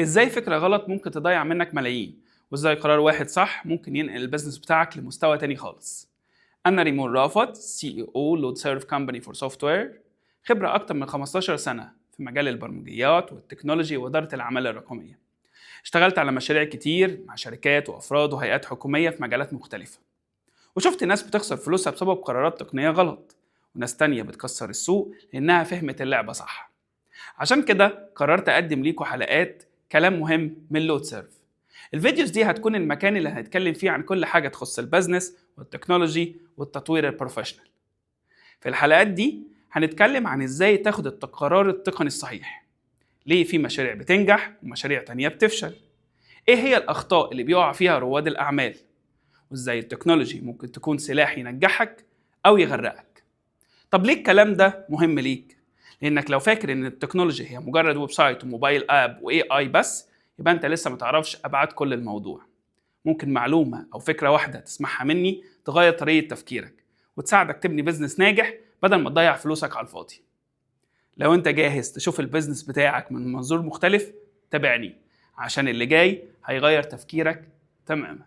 ازاي فكرة غلط ممكن تضيع منك ملايين، وازاي قرار واحد صح ممكن ينقل البيزنس بتاعك لمستوى تاني خالص. انا ريمون رافت، سي او لود سيرف كومباني فور سوفت وير، خبرة اكتر من 15 سنة في مجال البرمجيات والتكنولوجي وإدارة الأعمال الرقمية. اشتغلت على مشاريع كتير مع شركات وأفراد وهيئات حكومية في مجالات مختلفة، وشفت ناس بتخسر فلوسها بسبب قرارات تقنية غلط، وناس تانية بتكسر السوق لأنها فهمت اللعبة صح. عشان كده قررت أقدم ليكوا حلقات كلام مهم من لود سيرف. الفيديوز دي هتكون المكان اللي هنتكلم فيه عن كل حاجة تخص البزنس والتكنولوجي والتطوير البروفيشنال. في الحلقات دي هنتكلم عن ازاي تاخد القرار التقني الصحيح، ليه في مشاريع بتنجح ومشاريع تانية بتفشل، ايه هي الأخطاء اللي بيقع فيها رواد الأعمال، وازاي التكنولوجي ممكن تكون سلاح ينجحك أو يغرقك. طب ليه الكلام ده مهم ليك؟ لأنك لو فاكر إن التكنولوجي هي مجرد ويب سايت وموبايل آب وإي آي بس، يبقى أنت لسه متعرفش أبعاد كل الموضوع. ممكن معلومة أو فكرة واحدة تسمعها مني تغير طريقة تفكيرك وتساعدك تبني بيزنس ناجح بدل ما تضيع فلوسك على الفاضي. لو أنت جاهز تشوف البيزنس بتاعك من منظور مختلف، تابعني عشان اللي جاي هيغير تفكيرك تماما.